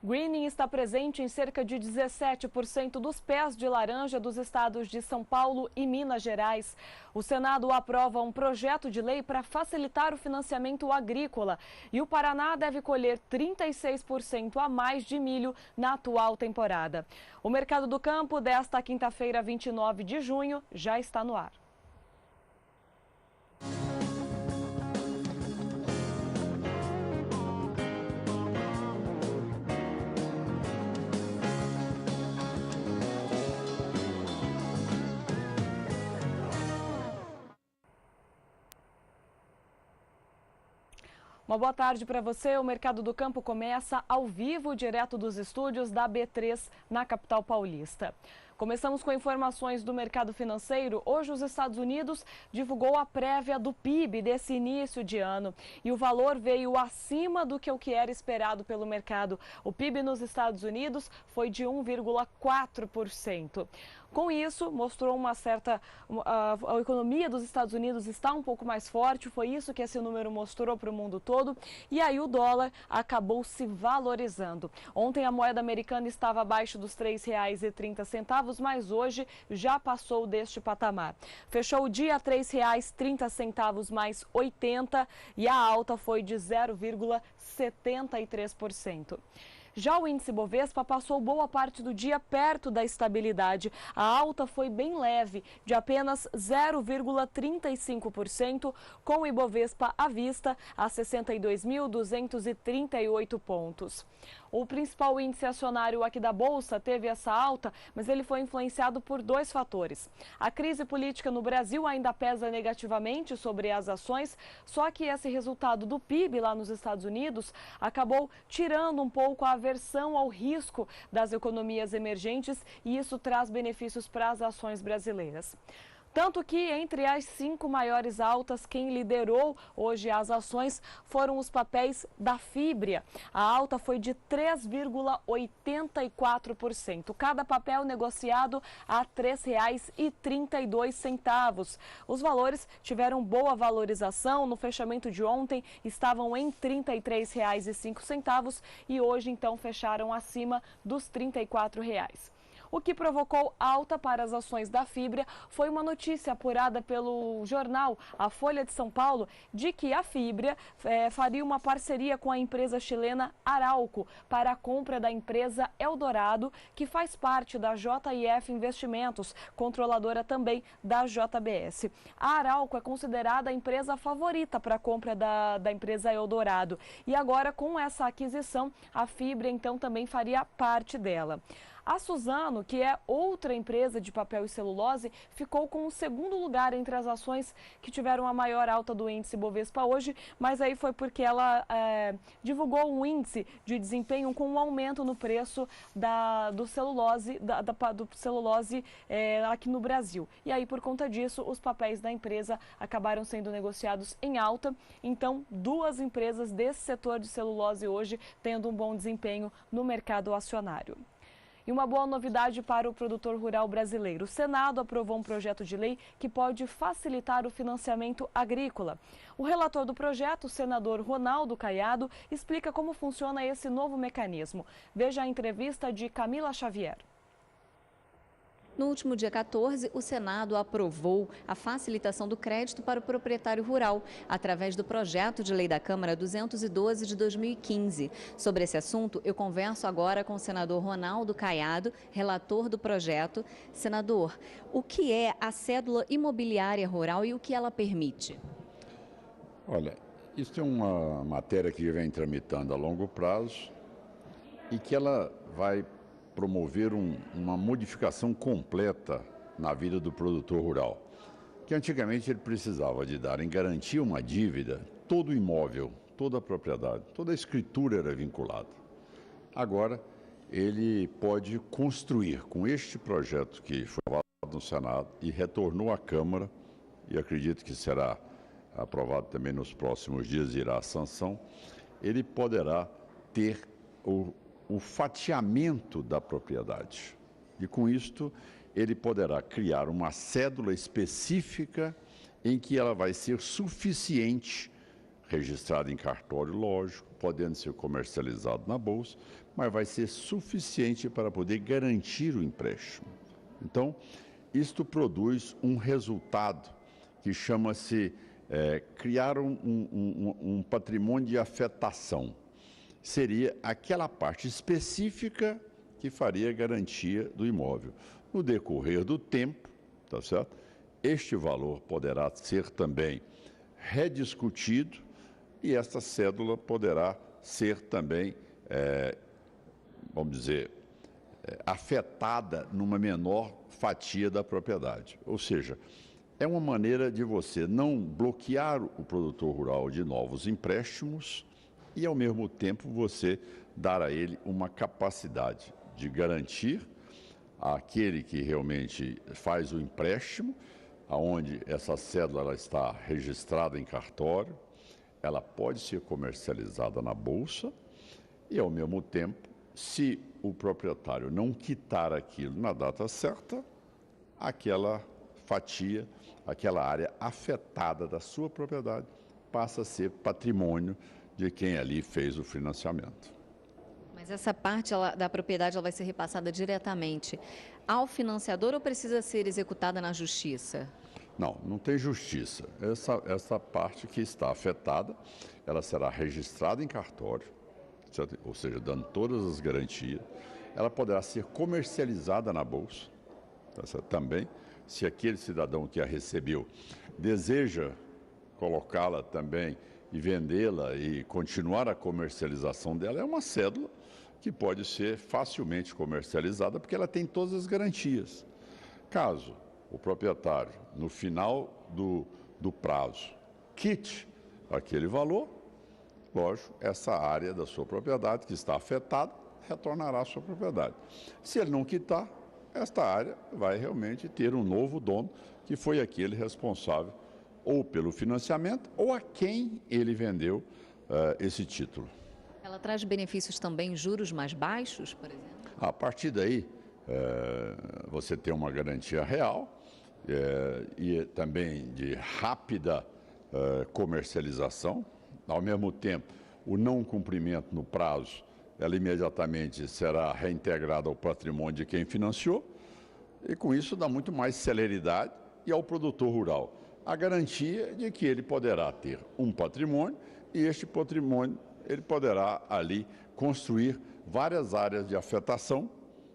Greening está presente em cerca de 17% dos pés de laranja dos estados de São Paulo e Minas Gerais. O Senado aprova um projeto de lei para facilitar o financiamento agrícola e o Paraná deve colher 36% a mais de milho na atual temporada. O Mercado do Campo desta quinta-feira, 29 de junho, já está no ar. Uma boa tarde para você. O Mercado do Campo começa ao vivo, direto dos estúdios da B3, na capital paulista. Começamos com informações do mercado financeiro. Hoje os Estados Unidos divulgou a prévia do PIB desse início de ano e o valor veio acima do que era esperado pelo mercado. O PIB nos Estados Unidos foi de 1,4%. Com isso, mostrou uma certa... A economia dos Estados Unidos está um pouco mais forte, foi isso que esse número mostrou para o mundo todo. E aí o dólar acabou se valorizando. Ontem a moeda americana estava abaixo dos R$ 3,30, mas hoje já passou deste patamar. Fechou o dia a R$ 3,30 mais 80 e a alta foi de 0,73%. Já o índice Bovespa passou boa parte do dia perto da estabilidade. A alta foi bem leve, de apenas 0,35%, com o Ibovespa à vista a 62.238 pontos. O principal índice acionário aqui da Bolsa teve essa alta, mas ele foi influenciado por dois fatores. A crise política no Brasil ainda pesa negativamente sobre as ações, só que esse resultado do PIB lá nos Estados Unidos acabou tirando um pouco a aversão ao risco das economias emergentes e isso traz benefícios para as ações brasileiras. Tanto que entre as 5 maiores altas, quem liderou hoje as ações foram os papéis da Fibria. A alta foi de 3,84%. Cada papel negociado a R$ 3,32. Os valores tiveram boa valorização. No fechamento de ontem estavam em R$ 33,05 e hoje então fecharam acima dos R$ 34. O que provocou alta para as ações da Fibria foi uma notícia apurada pelo jornal A Folha de São Paulo de que a Fibria faria uma parceria com a empresa chilena Arauco para a compra da empresa Eldorado, que faz parte da JIF Investimentos, controladora também da JBS. A Arauco é considerada a empresa favorita para a compra da empresa Eldorado e agora com essa aquisição a Fibria então também faria parte dela. A Suzano, que é outra empresa de papel e celulose, ficou com o segundo lugar entre as ações que tiveram a maior alta do índice Bovespa hoje, mas aí foi porque ela divulgou um índice de desempenho com um aumento no preço do celulose, aqui no Brasil. E aí, por conta disso, os papéis da empresa acabaram sendo negociados em alta. Então, duas empresas desse setor de celulose hoje tendo um bom desempenho no mercado acionário. E uma boa novidade para o produtor rural brasileiro. O Senado aprovou um projeto de lei que pode facilitar o financiamento agrícola. O relator do projeto, o senador Ronaldo Caiado, explica como funciona esse novo mecanismo. Veja a entrevista de Camila Xavier. No último dia 14, o Senado aprovou a facilitação do crédito para o proprietário rural, através do projeto de lei da Câmara 212 de 2015. Sobre esse assunto, eu converso agora com o senador Ronaldo Caiado, relator do projeto. Senador, o que é a cédula imobiliária rural e o que ela permite? Olha, isso é uma matéria que vem tramitando a longo prazo e que ela vai promover uma modificação completa na vida do produtor rural. Que antigamente ele precisava de dar em garantia uma dívida, todo o imóvel, toda a propriedade, toda a escritura era vinculada. Agora, ele pode construir com este projeto que foi aprovado no Senado e retornou à Câmara, e acredito que será aprovado também nos próximos dias, irá à sanção, ele poderá ter o fatiamento da propriedade. E com isto, ele poderá criar uma cédula específica em que ela vai ser suficiente registrado em cartório, lógico, podendo ser comercializado na bolsa, mas vai ser suficiente para poder garantir o empréstimo. Então, isto produz um resultado que chama-se criar um patrimônio de afetação. Seria aquela parte específica que faria garantia do imóvel. No decorrer do tempo, tá certo? Este valor poderá ser também rediscutido e esta cédula poderá ser também, vamos dizer, afetada numa menor fatia da propriedade. Ou seja, é uma maneira de você não bloquear o produtor rural de novos empréstimos e, ao mesmo tempo, você dar a ele uma capacidade de garantir àquele que realmente faz o empréstimo, aonde essa cédula ela está registrada em cartório, ela pode ser comercializada na bolsa e, ao mesmo tempo, se o proprietário não quitar aquilo na data certa, aquela fatia, aquela área afetada da sua propriedade passa a ser patrimônio de quem ali fez o financiamento. Mas essa parte da propriedade ela vai ser repassada diretamente ao financiador ou precisa ser executada na justiça? Não, não tem justiça. Essa parte que está afetada, ela será registrada em cartório, certo? Ou seja, dando todas as garantias. Ela poderá ser comercializada na bolsa, tá certo? Também, se aquele cidadão que a recebeu deseja colocá-la também e vendê-la e continuar a comercialização dela, é uma cédula que pode ser facilmente comercializada porque ela tem todas as garantias. Caso o proprietário, no final do prazo, quite aquele valor, lógico, essa área da sua propriedade que está afetada retornará à sua propriedade. Se ele não quitar, esta área vai realmente ter um novo dono, que foi aquele responsável ou pelo financiamento ou a quem ele vendeu esse título. Ela traz benefícios também, juros mais baixos, por exemplo? A partir daí, você tem uma garantia real e também de rápida comercialização. Ao mesmo tempo, o não cumprimento no prazo, ela imediatamente será reintegrada ao patrimônio de quem financiou e com isso dá muito mais celeridade e ao produtor rural a garantia de que ele poderá ter um patrimônio e este patrimônio ele poderá ali construir várias áreas de afetação,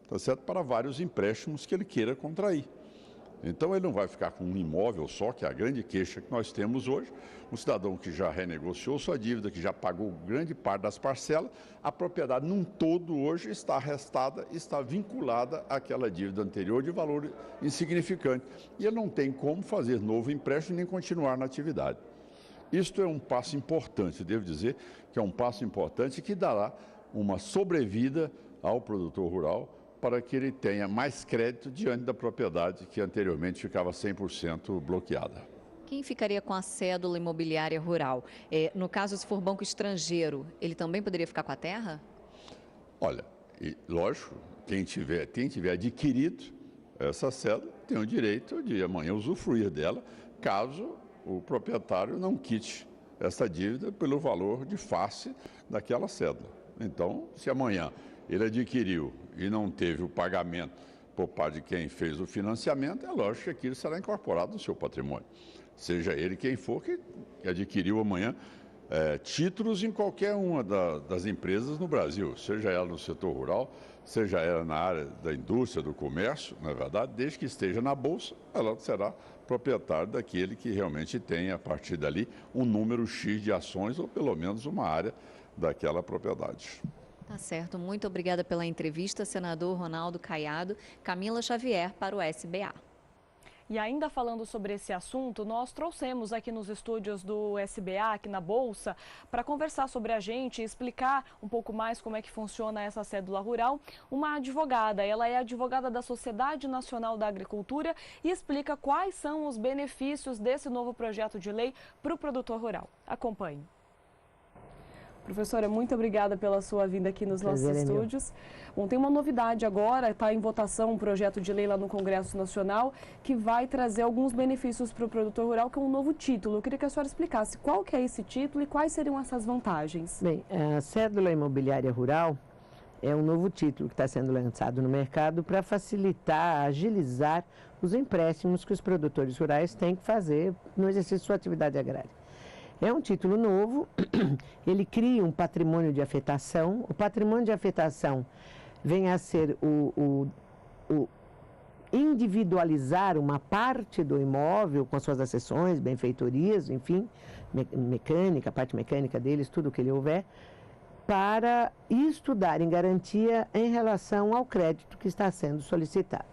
tá certo? Para vários empréstimos que ele queira contrair. Então ele não vai ficar com um imóvel só, que é a grande queixa que nós temos hoje, um cidadão que já renegociou sua dívida, que já pagou grande parte das parcelas, a propriedade num todo hoje está arrestada, está vinculada àquela dívida anterior de valor insignificante. E ele não tem como fazer novo empréstimo nem continuar na atividade. Isto é um passo importante, devo dizer que é um passo importante que dará uma sobrevida ao produtor rural para que ele tenha mais crédito diante da propriedade que anteriormente ficava 100% bloqueada. Quem ficaria com a cédula imobiliária rural? No caso, se for banco estrangeiro, ele também poderia ficar com a terra? Olha, lógico, quem tiver adquirido essa cédula tem o direito de amanhã usufruir dela, caso o proprietário não quite essa dívida pelo valor de face daquela cédula. Então, se amanhã ele adquiriu e não teve o pagamento por parte de quem fez o financiamento, é lógico que aquilo será incorporado no seu patrimônio. Seja ele quem for que adquiriu amanhã títulos em qualquer uma das empresas no Brasil, seja ela no setor rural, seja ela na área da indústria, do comércio, na verdade, desde que esteja na Bolsa, ela será proprietária daquele que realmente tem, a partir dali, um número X de ações ou pelo menos uma área daquela propriedade. Tá certo. Muito obrigada pela entrevista, senador Ronaldo Caiado. Camila Xavier para o SBA. E ainda falando sobre esse assunto, nós trouxemos aqui nos estúdios do SBA, aqui na Bolsa, para conversar sobre a gente e explicar um pouco mais como é que funciona essa cédula rural, uma advogada. Ela é advogada da Sociedade Nacional da Agricultura e explica quais são os benefícios desse novo projeto de lei para o produtor rural. Acompanhe. Professora, muito obrigada pela sua vinda aqui nos nossos estúdios. Bom, tem uma novidade agora, está em votação um projeto de lei lá no Congresso Nacional que vai trazer alguns benefícios para o produtor rural, que é um novo título. Eu queria que a senhora explicasse qual que é esse título e quais seriam essas vantagens. Bem, a cédula imobiliária rural é um novo título que está sendo lançado no mercado para facilitar, agilizar os empréstimos que os produtores rurais têm que fazer no exercício de sua atividade agrária. É um título novo, ele cria um patrimônio de afetação. O patrimônio de afetação vem a ser o individualizar uma parte do imóvel com as suas acessões, benfeitorias, enfim, mecânica, parte mecânica deles, tudo o que ele houver, para estudar em garantia em relação ao crédito que está sendo solicitado.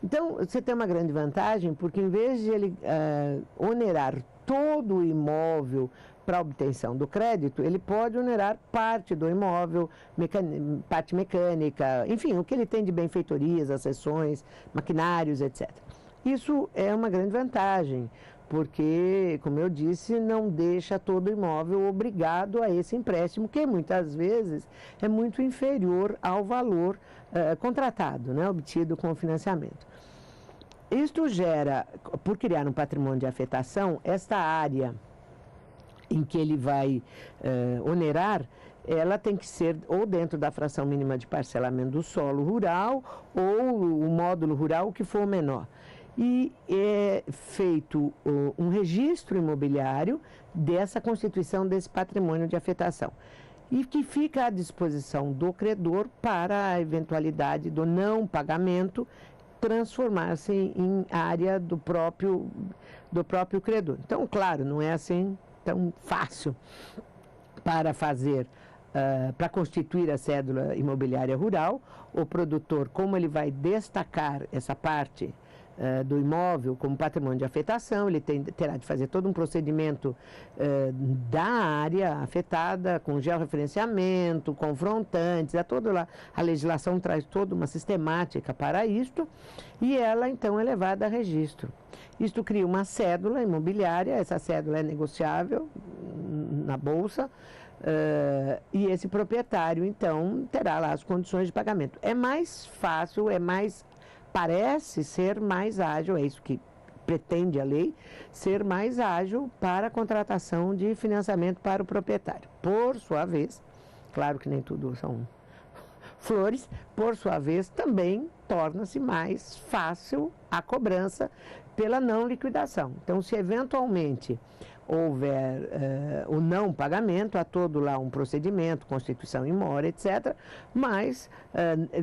Então, você tem uma grande vantagem, porque em vez de ele onerar todo o imóvel para a obtenção do crédito, ele pode onerar parte do imóvel, parte mecânica, enfim, o que ele tem de benfeitorias, acessões, maquinários, etc. Isso é uma grande vantagem, porque, como eu disse, não deixa todo o imóvel obrigado a esse empréstimo, que muitas vezes é muito inferior ao valor contratado, né, obtido com o financiamento. Isto gera, por criar um patrimônio de afetação, esta área em que ele vai onerar, ela tem que ser ou dentro da fração mínima de parcelamento do solo rural ou o módulo rural, o que for menor. E é feito um registro imobiliário dessa constituição desse patrimônio de afetação e que fica à disposição do credor para a eventualidade do não pagamento transformar-se em área do próprio credor. Então, claro, não é assim tão fácil para fazer, para constituir a cédula imobiliária rural. O produtor, como ele vai destacar essa parte do imóvel como patrimônio de afetação, ele terá de fazer todo um procedimento da área afetada, com georreferenciamento, confrontantes, a legislação traz toda uma sistemática para isto, e ela então é levada a registro. Isto cria uma cédula imobiliária, essa cédula é negociável na Bolsa, e esse proprietário então terá lá as condições de pagamento. É mais fácil, parece ser mais ágil, é isso que pretende a lei, ser mais ágil para a contratação de financiamento para o proprietário. Por sua vez, claro que nem tudo são flores, por sua vez também torna-se mais fácil a cobrança pela não liquidação. Então, se eventualmente houver o não pagamento, há todo lá um procedimento, constituição in more, etc., mas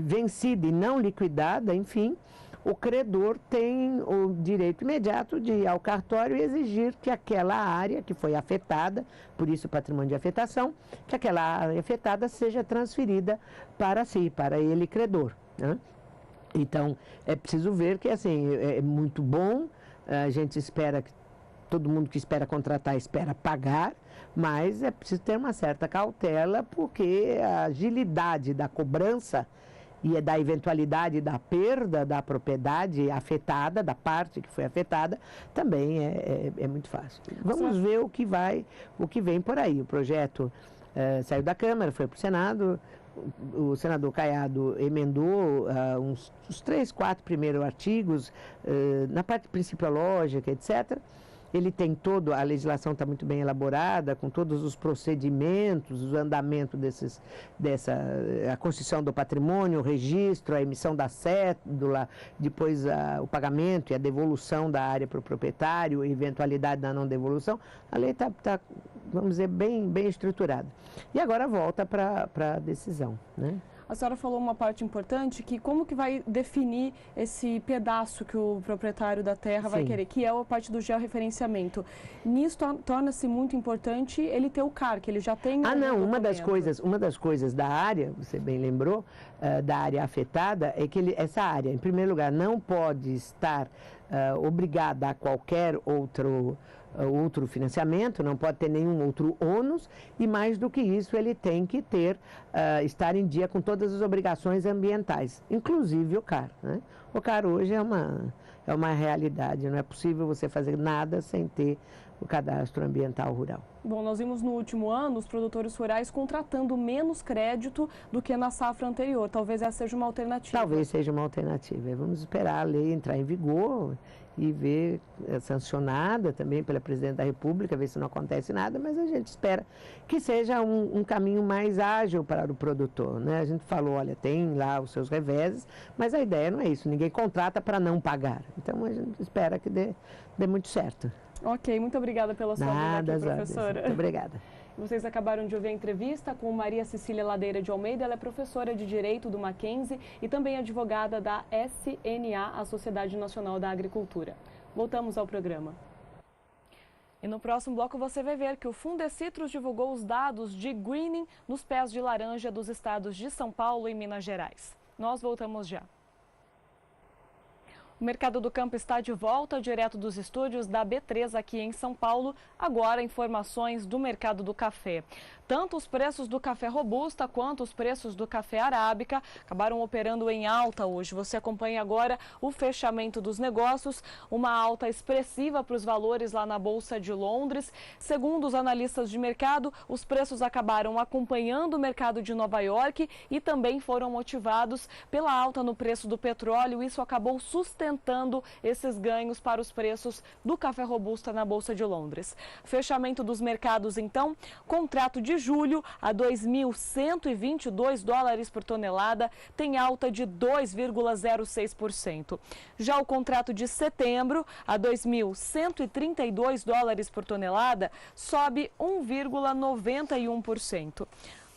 vencida e não liquidada, enfim, o credor tem o direito imediato de ir ao cartório e exigir que aquela área que foi afetada, por isso o patrimônio de afetação, que aquela área afetada seja transferida para si, para ele credor, né? Então, é preciso ver que assim, é muito bom, a gente espera que todo mundo que espera contratar espera pagar, mas é preciso ter uma certa cautela, porque a agilidade da cobrança e da eventualidade da perda da propriedade afetada, da parte que foi afetada, também é muito fácil. Vamos ver o que vem por aí. O projeto saiu da Câmara, foi para o Senado. O senador Caiado emendou os 3, 4 primeiros artigos na parte principiológica, etc. Ele tem a legislação está muito bem elaborada, com todos os procedimentos, o andamento a constituição do patrimônio, o registro, a emissão da cédula, depois o pagamento e a devolução da área para o proprietário, a eventualidade da não devolução. A lei está, vamos dizer, bem estruturada. E agora volta para a decisão, né? A senhora falou uma parte importante, que como que vai definir esse pedaço que o proprietário da terra vai querer, que é a parte do georreferenciamento. Nisso torna-se muito importante ele ter o CAR, que ele já tem... Uma das coisas da área, você bem lembrou, da área afetada, é que essa área, em primeiro lugar, não pode estar obrigada a qualquer outro financiamento, não pode ter nenhum outro ônus, e mais do que isso, ele tem que estar em dia com todas as obrigações ambientais, inclusive o CAR, né? O CAR hoje é uma realidade, não é possível você fazer nada sem ter o cadastro ambiental rural. Bom, nós vimos no último ano os produtores rurais contratando menos crédito do que na safra anterior. Talvez essa seja uma alternativa. Talvez seja uma alternativa. Vamos esperar a lei entrar em vigor e ver sancionada também pela Presidente da República, ver se não acontece nada, mas a gente espera que seja um caminho mais ágil para o produtor, né? A gente falou, olha, tem lá os seus reveses, mas a ideia não é isso, ninguém contrata para não pagar. Então a gente espera que dê muito certo. Ok, muito obrigada pela sua ajuda aqui, professora. Muito obrigada. Vocês acabaram de ouvir a entrevista com Maria Cecília Ladeira de Almeida. Ela é professora de Direito do Mackenzie e também advogada da SNA, a Sociedade Nacional da Agricultura. Voltamos ao programa. E no próximo bloco você vai ver que o Fundecitrus divulgou os dados de greening nos pés de laranja dos estados de São Paulo e Minas Gerais. Nós voltamos já. O Mercado do Campo está de volta, direto dos estúdios da B3 aqui em São Paulo. Agora, informações do mercado do café. Tanto os preços do café robusta quanto os preços do café arábica acabaram operando em alta hoje. Você acompanha agora o fechamento dos negócios, uma alta expressiva para os valores lá na Bolsa de Londres. Segundo os analistas de mercado, os preços acabaram acompanhando o mercado de Nova York e também foram motivados pela alta no preço do petróleo. Isso acabou sustentando esses ganhos para os preços do café robusta na Bolsa de Londres. Fechamento dos mercados, então, contrato de julho a 2.122 dólares por tonelada, tem alta de 2,06%. Já o contrato de setembro a 2.132 dólares por tonelada sobe 1,91%.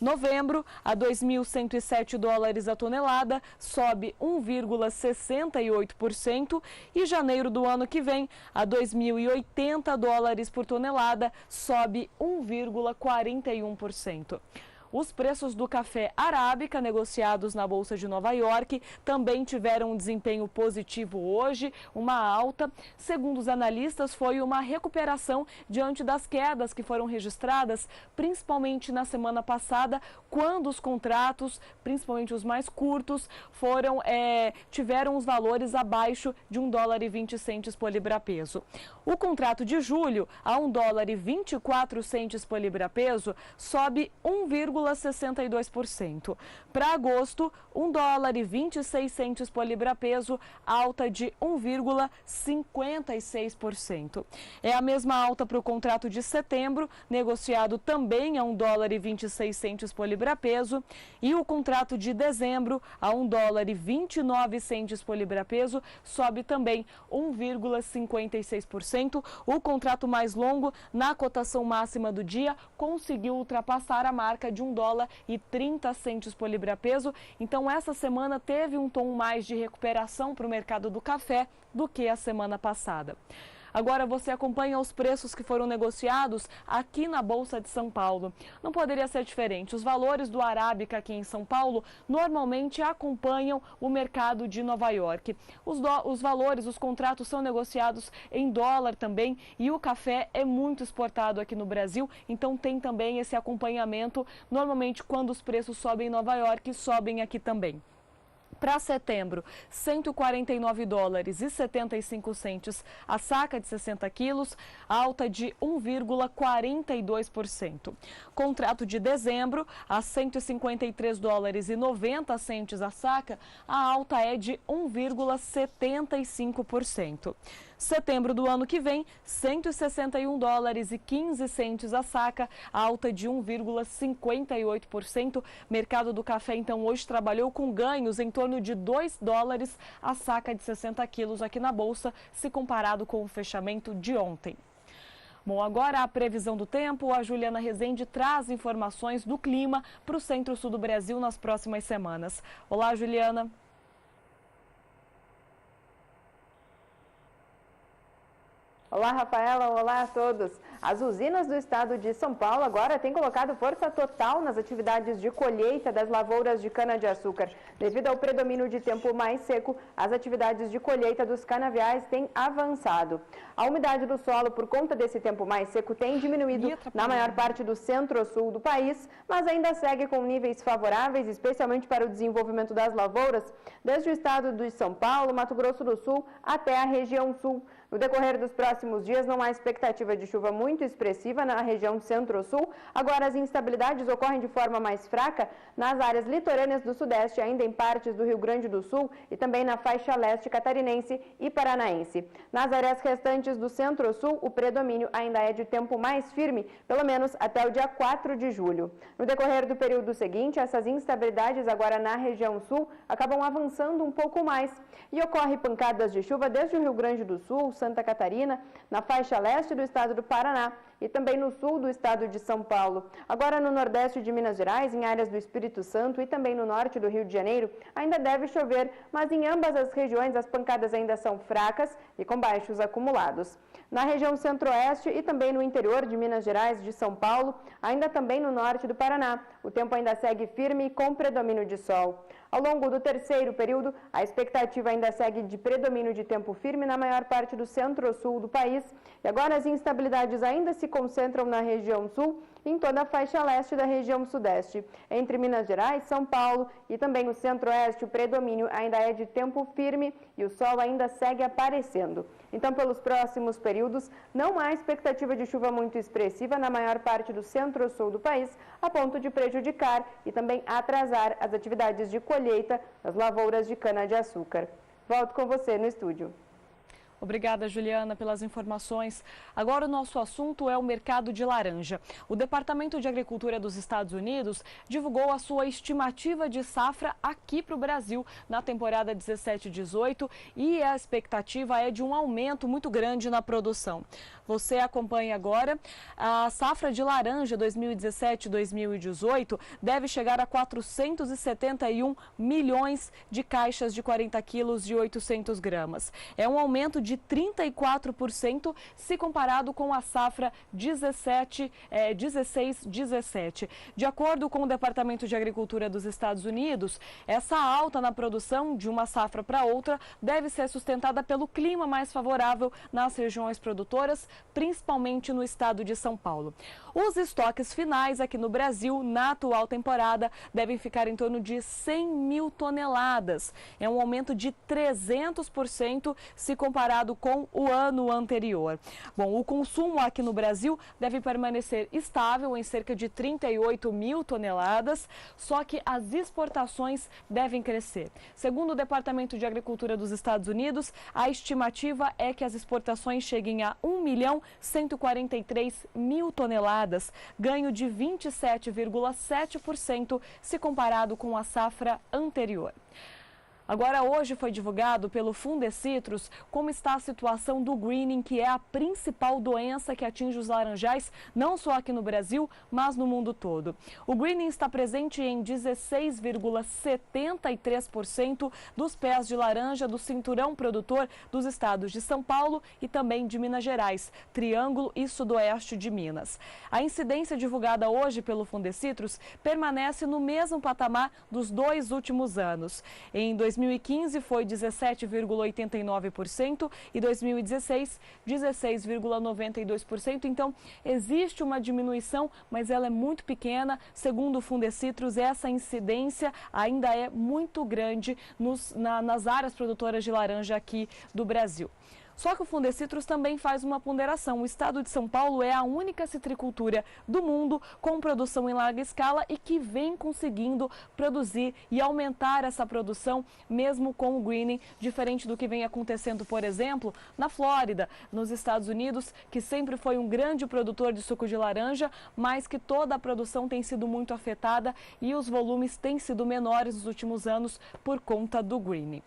Novembro, a 2.107 dólares a tonelada, sobe 1,68%. E janeiro do ano que vem, a 2.080 dólares por tonelada, sobe 1,41%. Os preços do café arábica negociados na Bolsa de Nova York também tiveram um desempenho positivo hoje, uma alta. Segundo os analistas, foi uma recuperação diante das quedas que foram registradas, principalmente na semana passada, quando os contratos, principalmente os mais curtos, tiveram os valores abaixo de $1,20 por libra-peso. O contrato de julho, a $1,24 por libra-peso, sobe 1,62%. Para agosto, $1,26 por libra-peso, alta de 1,56%. É a mesma alta para o contrato de setembro, negociado também a $1,26 por libra-peso, e o contrato de dezembro, a $1,29 por libra-peso, sobe também 1,56%. O contrato mais longo, na cotação máxima do dia, conseguiu ultrapassar a marca de $1,30 por libra-peso. Então, essa semana teve um tom mais de recuperação para o mercado do café do que a semana passada. Agora você acompanha os preços que foram negociados aqui na Bolsa de São Paulo. Não poderia ser diferente. Os valores do arábica aqui em São Paulo normalmente acompanham o mercado de Nova York. Os valores, os contratos são negociados em dólar também, e o café é muito exportado aqui no Brasil, então tem também esse acompanhamento. Normalmente, quando os preços sobem em Nova York, sobem aqui também. Para setembro, $149,75 a saca de 60 quilos, alta de 1,42%. Contrato de dezembro, a $153,90 a saca, a alta é de 1,75%. Setembro do ano que vem, $161,15 a saca, alta de 1,58%. Mercado do café, então, hoje trabalhou com ganhos em torno de $2 a saca de 60 quilos aqui na Bolsa, se comparado com o fechamento de ontem. Bom, agora a previsão do tempo, a Juliana Rezende traz informações do clima para o centro-sul do Brasil nas próximas semanas. Olá, Juliana. Olá, Rafaela. Olá a todos. As usinas do estado de São Paulo agora têm colocado força total nas atividades de colheita das lavouras de cana-de-açúcar. Devido ao predomínio de tempo mais seco, as atividades de colheita dos canaviais têm avançado. A umidade do solo, por conta desse tempo mais seco, tem diminuído na maior parte do centro-sul do país, mas ainda segue com níveis favoráveis, especialmente para o desenvolvimento das lavouras, desde o estado de São Paulo, Mato Grosso do Sul, até a região sul. No decorrer dos próximos dias, não há expectativa de chuva muito expressiva na região centro-sul. Agora, as instabilidades ocorrem de forma mais fraca nas áreas litorâneas do sudeste, ainda em partes do Rio Grande do Sul e também na faixa leste catarinense e paranaense. Nas áreas restantes do centro-sul, o predomínio ainda é de tempo mais firme, pelo menos até o dia 4 de julho. No decorrer do período seguinte, essas instabilidades agora na região sul acabam avançando um pouco mais e ocorre pancadas de chuva desde o Rio Grande do Sul, Santa Catarina, na faixa leste do estado do Paraná e também no sul do estado de São Paulo. Agora no nordeste de Minas Gerais, em áreas do Espírito Santo e também no norte do Rio de Janeiro, ainda deve chover, mas em ambas as regiões as pancadas ainda são fracas e com baixos acumulados. Na região centro-oeste e também no interior de Minas Gerais, de São Paulo, ainda também no norte do Paraná, o tempo ainda segue firme e com predomínio de sol. Ao longo do terceiro período, a expectativa ainda segue de predomínio de tempo firme na maior parte do centro-sul do país. E agora as instabilidades ainda se concentram na região sul e em toda a faixa leste da região sudeste. Entre Minas Gerais, São Paulo e também o centro-oeste, o predomínio ainda é de tempo firme e o sol ainda segue aparecendo. Então, pelos próximos períodos, não há expectativa de chuva muito expressiva na maior parte do centro-sul do país, a ponto de prejudicar e também atrasar as atividades de colheita das lavouras de cana-de-açúcar. Volto com você no estúdio. Obrigada, Juliana, pelas informações. Agora o nosso assunto é o mercado de laranja. O Departamento de Agricultura dos Estados Unidos divulgou a sua estimativa de safra aqui para o Brasil na temporada 17-18 e a expectativa é de um aumento muito grande na produção. Você acompanha agora. A safra de laranja 2017-2018 deve chegar a 471 milhões de caixas de 40 quilos de 800 gramas. É um aumento de 34% se comparado com a safra 16-17. De acordo com o Departamento de Agricultura dos Estados Unidos, essa alta na produção de uma safra para outra deve ser sustentada pelo clima mais favorável nas regiões produtoras, principalmente no estado de São Paulo. Os estoques finais aqui no Brasil, na atual temporada, devem ficar em torno de 100 mil toneladas. É um aumento de 300% se comparado com o ano anterior. Bom, o consumo aqui no Brasil deve permanecer estável em cerca de 38 mil toneladas, só que as exportações devem crescer. Segundo o Departamento de Agricultura dos Estados Unidos, a estimativa é que as exportações cheguem a 1.143.000 toneladas, ganho de 27,7% se comparado com a safra anterior. Agora, hoje foi divulgado pelo Fundecitrus como está a situação do greening, que é a principal doença que atinge os laranjais, não só aqui no Brasil, mas no mundo todo. O greening está presente em 16,73% dos pés de laranja do cinturão produtor dos estados de São Paulo e também de Minas Gerais, Triângulo e Sudoeste de Minas. A incidência divulgada hoje pelo Fundecitrus permanece no mesmo patamar dos 2 últimos anos. Em 2015 foi 17,89% e 2016, 16,92%. Então, existe uma diminuição, mas ela é muito pequena. Segundo o Fundecitrus, essa incidência ainda é muito grande nas áreas produtoras de laranja aqui do Brasil. Só que o Fundecitrus também faz uma ponderação. O estado de São Paulo é a única citricultura do mundo com produção em larga escala e que vem conseguindo produzir e aumentar essa produção mesmo com o greening, diferente do que vem acontecendo, por exemplo, na Flórida, nos Estados Unidos, que sempre foi um grande produtor de suco de laranja, mas que toda a produção tem sido muito afetada e os volumes têm sido menores nos últimos anos por conta do greening.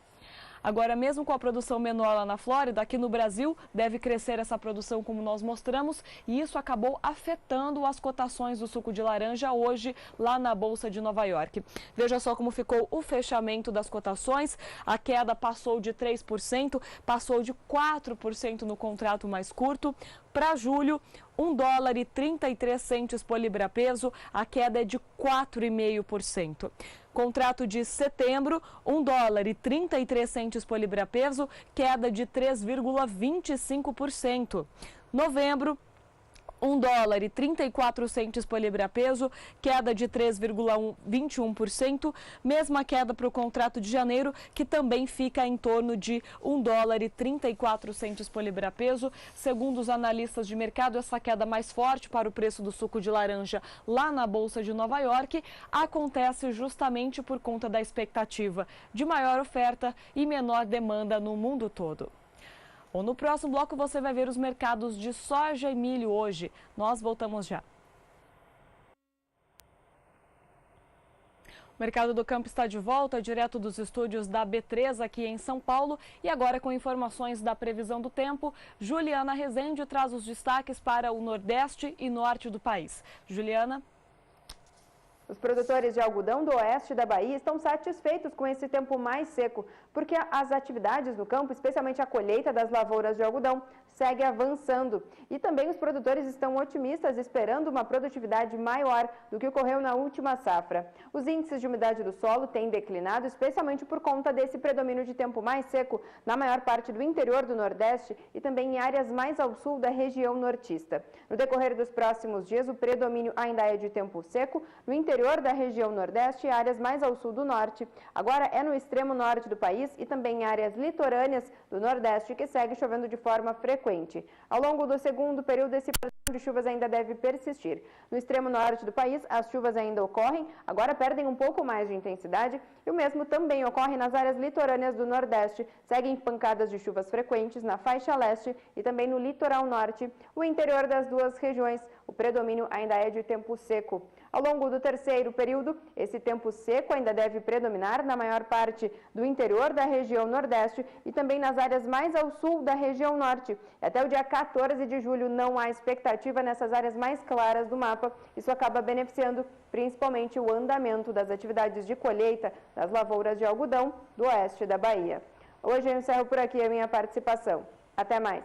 Agora, mesmo com a produção menor lá na Flórida, aqui no Brasil deve crescer essa produção como nós mostramos e isso acabou afetando as cotações do suco de laranja hoje lá na Bolsa de Nova York. Veja só como ficou o fechamento das cotações. A queda passou de 3%, passou de 4% no contrato mais curto. Para julho, $1,33 por libra-peso, a queda é de 4,5%. Contrato de setembro, $1,33 por libra-peso, queda de 3,25%. Novembro, $1,34 por libra-peso, queda de 3,21%, mesma queda para o contrato de janeiro, que também fica em torno de $1,34 por libra-peso. Segundo os analistas de mercado, essa queda mais forte para o preço do suco de laranja lá na Bolsa de Nova York acontece justamente por conta da expectativa de maior oferta e menor demanda no mundo todo. Bom, no próximo bloco você vai ver os mercados de soja e milho hoje. Nós voltamos já. O Mercado do Campo está de volta, direto dos estúdios da B3 aqui em São Paulo. E agora com informações da previsão do tempo, Juliana Rezende traz os destaques para o Nordeste e Norte do país. Juliana. Os produtores de algodão do oeste da Bahia estão satisfeitos com esse tempo mais seco, porque as atividades no campo, especialmente a colheita das lavouras de algodão, segue avançando. E também os produtores estão otimistas, esperando uma produtividade maior do que ocorreu na última safra. Os índices de umidade do solo têm declinado, especialmente por conta desse predomínio de tempo mais seco na maior parte do interior do Nordeste e também em áreas mais ao sul da região nortista. No decorrer dos próximos dias, o predomínio ainda é de tempo seco no interior da região Nordeste e áreas mais ao sul do Norte. Agora é no extremo norte do país e também em áreas litorâneas do Nordeste que segue chovendo de forma frequente. Ao longo do segundo período, esse padrão de chuvas ainda deve persistir. No extremo norte do país, as chuvas ainda ocorrem, agora perdem um pouco mais de intensidade e o mesmo também ocorre nas áreas litorâneas do Nordeste. Seguem pancadas de chuvas frequentes na faixa leste e também no litoral norte. O interior das duas regiões, o predomínio ainda é de tempo seco. Ao longo do terceiro período, esse tempo seco ainda deve predominar na maior parte do interior da região Nordeste e também nas áreas mais ao sul da região Norte. Até o dia 14 de julho não há expectativa nessas áreas mais claras do mapa. Isso acaba beneficiando principalmente o andamento das atividades de colheita das lavouras de algodão do oeste da Bahia. Hoje eu encerro por aqui a minha participação. Até mais.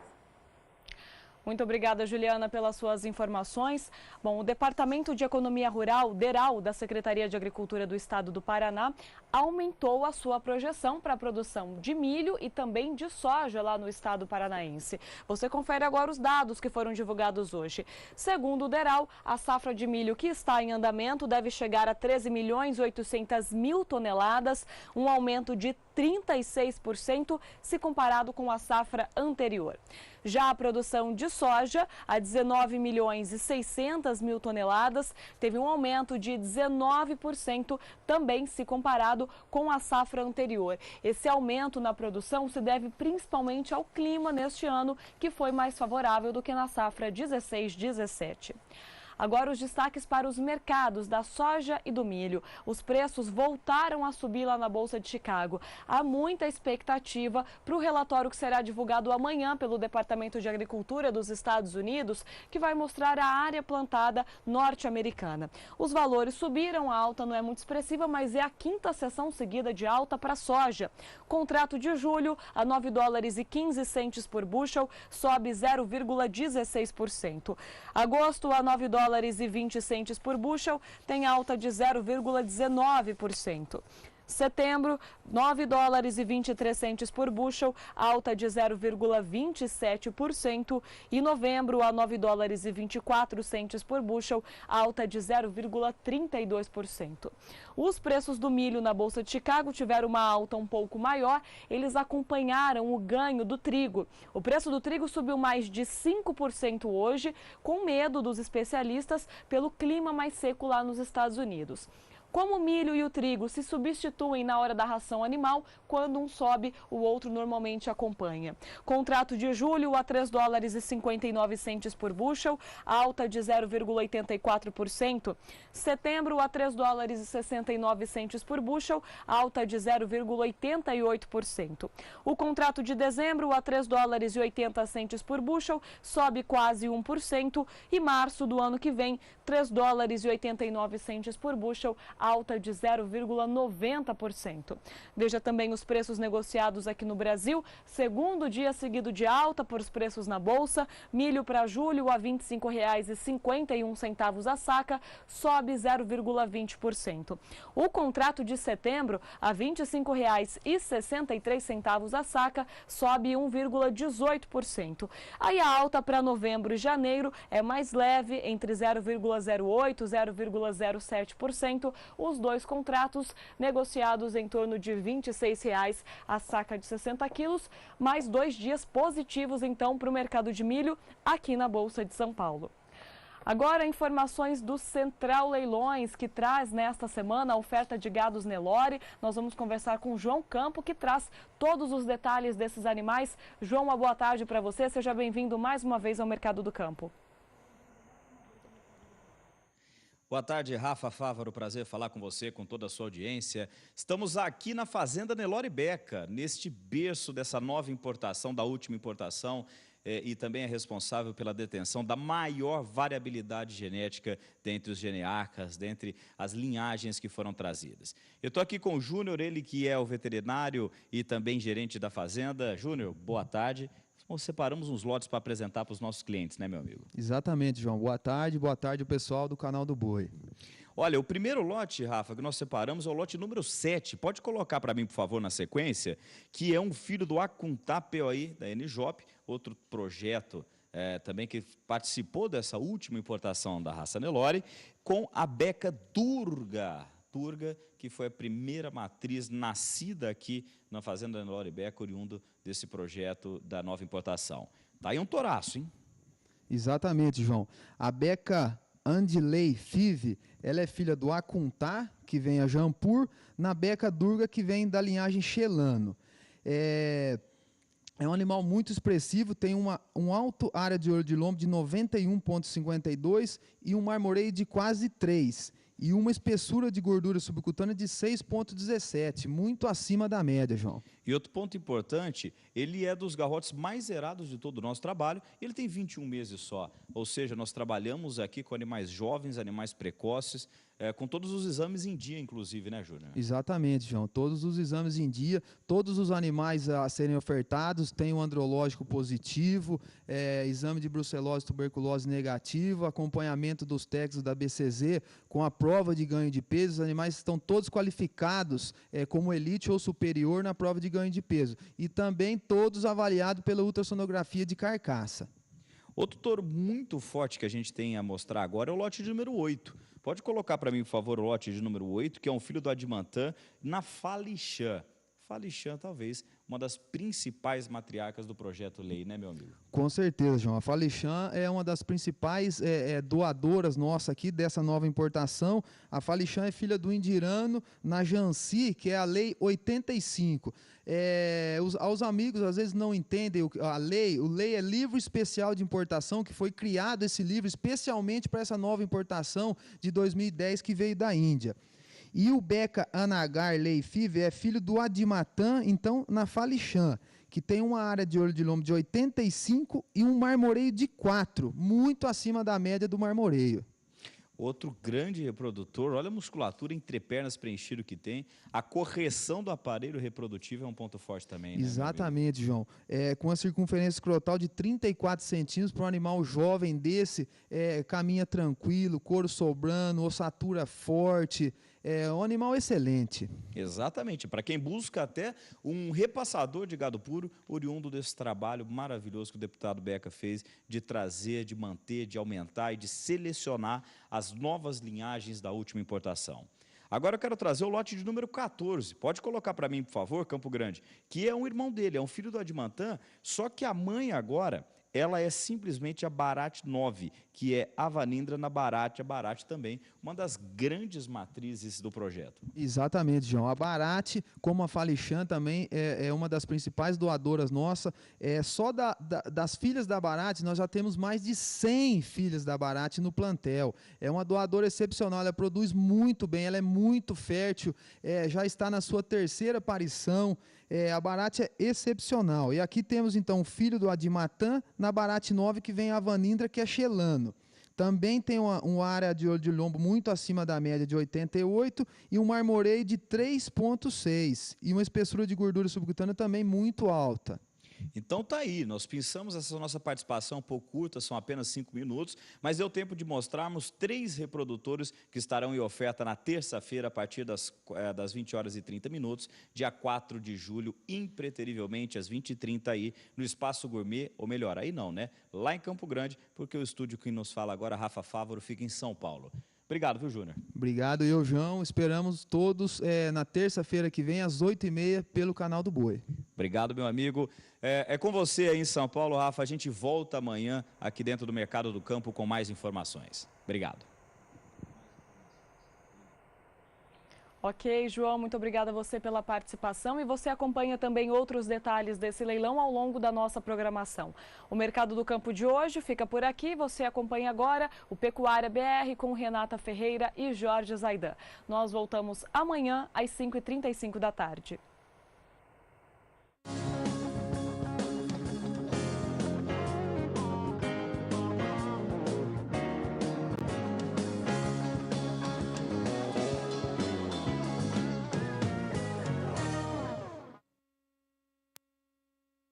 Muito obrigada, Juliana, pelas suas informações. Bom, o Departamento de Economia Rural, DERAL, da Secretaria de Agricultura do Estado do Paraná, aumentou a sua projeção para a produção de milho e também de soja lá no estado paranaense. Você confere agora os dados que foram divulgados hoje. Segundo o DERAL, a safra de milho que está em andamento deve chegar a 13.800.000 toneladas, um aumento de 36% se comparado com a safra anterior. Já a produção de soja, a 19.600.000 toneladas, teve um aumento de 19% também se comparado com a safra anterior. Esse aumento na produção se deve principalmente ao clima neste ano, que foi mais favorável do que na safra 16-17. Agora os destaques para os mercados da soja e do milho. Os preços voltaram a subir lá na Bolsa de Chicago. Há muita expectativa para o relatório que será divulgado amanhã pelo Departamento de Agricultura dos Estados Unidos, que vai mostrar a área plantada norte-americana. Os valores subiram, a alta não é muito expressiva, mas é a quinta sessão seguida de alta para a soja. Contrato de julho a $9,15 por bushel, sobe 0,16%. Agosto a $9,20 por bushel, tem alta de 0,19%. Setembro, $9,23 por bushel, alta de 0,27%. E novembro, a $9,24 por bushel, alta de 0,32%. Os preços do milho na Bolsa de Chicago tiveram uma alta um pouco maior, eles acompanharam o ganho do trigo. O preço do trigo subiu mais de 5% hoje, com medo dos especialistas pelo clima mais seco lá nos Estados Unidos. Como o milho e o trigo se substituem na hora da ração animal, quando um sobe, o outro normalmente acompanha. Contrato de julho a $3,59 por bushel, alta de 0,84%. Setembro a $3,69 por bushel, alta de 0,88%. O contrato de dezembro a $3,80 por bushel, sobe quase 1%. E março do ano que vem, $3,89 por bushel, alta de 0,90%. Veja também os preços negociados aqui no Brasil, segundo dia seguido de alta por os preços na Bolsa. Milho para julho a R$ 25,51 a saca, sobe 0,20%. O contrato de setembro a R$ 25,63 a saca, sobe 1,18%. Aí a alta para novembro e janeiro é mais leve, entre 0,08% e 0,07%. Os dois contratos negociados em torno de R$ 26,00 a saca de 60 quilos, mais 2 dias positivos então para o mercado de milho aqui na Bolsa de São Paulo. Agora, informações do Central Leilões, que traz nesta semana a oferta de gados Nelore. Nós vamos conversar com o João Campo, que traz todos os detalhes desses animais. João, uma boa tarde para você. Seja bem-vindo mais uma vez ao Mercado do Campo. Boa tarde, Rafa Fávaro, prazer falar com você, com toda a sua audiência. Estamos aqui na Fazenda Nelore Beca, neste berço dessa nova importação, da última importação, e também é responsável pela detenção da maior variabilidade genética dentre os genearcas, dentre as linhagens que foram trazidas. Eu estou aqui com o Júnior, ele que é o veterinário e também gerente da fazenda. Júnior, boa tarde. Nós separamos uns lotes para apresentar para os nossos clientes, né, meu amigo? Exatamente, João. Boa tarde o pessoal do canal do Boi. Olha, o primeiro lote, Rafa, que nós separamos é o lote número 7. Pode colocar para mim, por favor, na sequência, que é um filho do Acuntá POI da NJOP, outro projeto também que participou dessa última importação da raça Nelore, com a Beca Durga, que foi a primeira matriz nascida aqui na Fazenda Nelore Beca, oriundo desse projeto da nova importação. Tá aí um touraço, hein? Exatamente, João. A Beca Andilei Five, ela é filha do Acuntá, que vem a Jampur, na Beca Durga, que vem da linhagem Xelano. É um animal muito expressivo, tem uma alta área de olho de lombo de 91,52 e um marmoreio de quase 3. E uma espessura de gordura subcutânea de 6,17, muito acima da média, João. E outro ponto importante, ele é dos garrotes mais zerados de todo o nosso trabalho, ele tem 21 meses só, ou seja, nós trabalhamos aqui com animais jovens, animais precoces, com todos os exames em dia, inclusive, né, Júnior? Exatamente, João, todos os exames em dia, todos os animais a serem ofertados têm um andrológico positivo, exame de brucelose e tuberculose negativo, acompanhamento dos técnicos da BCZ com a prova de ganho de peso. Os animais estão todos qualificados como elite ou superior na prova de ganho de peso e também todos avaliados pela ultrassonografia de carcaça. Outro touro muito forte que a gente tem a mostrar agora é o lote de número 8. Pode colocar para mim, por favor, o lote de número 8, que é um filho do Adimantã, na Falixã. Falixã, talvez, uma das principais matriarcas do projeto Lei, né, meu amigo? Com certeza, João. A Falixã é uma das principais doadoras nossa aqui dessa nova importação. A Falixã é filha do Indirano, na Janci, que é a Lei 85. Aos amigos, às vezes, não entendem a lei. O Lei é livro especial de importação, que foi criado esse livro especialmente para essa nova importação de 2010 que veio da Índia. E o Beca Anagar Lei Five é filho do Adimatã, então, na Falixã, que tem uma área de olho de lombo de 85 e um marmoreio de 4, muito acima da média do marmoreio. Outro grande reprodutor, olha a musculatura entre pernas preenchido que tem, a correção do aparelho reprodutivo é um ponto forte também, né? Exatamente, João. Com a circunferência escrotal de 34 centímetros para um animal jovem desse, caminha tranquilo, couro sobrando, ossatura forte, um animal excelente. Exatamente, para quem busca até um repassador de gado puro, oriundo desse trabalho maravilhoso que o deputado Beca fez de trazer, de manter, de aumentar e de selecionar as novas linhagens da última importação. Agora eu quero trazer o lote de número 14. Pode colocar para mim, por favor, Campo Grande, que é um irmão dele, é um filho do Adimantã, só que a mãe agora, ela é simplesmente a Barat 9, que é a Avanindra na Barat, a Barat também, uma das grandes matrizes do projeto. Exatamente, João. A Barat, como a Falixã, também é uma das principais doadoras nossa. Só das filhas da Barat, nós já temos mais de 100 filhas da Barat no plantel. É uma doadora excepcional, ela produz muito bem, ela é muito fértil, já está na sua 3ª aparição. A Barat é excepcional. E aqui temos, então, o filho do Adimatã, na Barat 9, que vem a Avanindra, que é Xelano. Também tem uma área de olho de lombo muito acima da média de 88 e um marmoreio de 3,6 e uma espessura de gordura subcutânea também muito alta. Então tá aí, nós pensamos essa nossa participação um pouco curta, são apenas 5 minutos, mas deu tempo de mostrarmos 3 reprodutores que estarão em oferta na terça-feira a partir das 20 horas e 30 minutos, dia 4 de julho, impreterivelmente às 20h30 aí no Espaço Gourmet, ou melhor, aí não, né? Lá em Campo Grande, porque o estúdio que nos fala agora, Rafa Fávaro, fica em São Paulo. Obrigado, viu, Júnior? Obrigado, eu, João. Esperamos todos na terça-feira que vem, às 8h30, pelo canal do Boi. Obrigado, meu amigo. É com você aí em São Paulo, Rafa. A gente volta amanhã aqui dentro do Mercado do Campo com mais informações. Obrigado. Ok, João, muito obrigada a você pela participação e você acompanha também outros detalhes desse leilão ao longo da nossa programação. O Mercado do Campo de hoje fica por aqui, você acompanha agora o Pecuária BR com Renata Ferreira e Jorge Zaidan. Nós voltamos amanhã às 5h35 da tarde.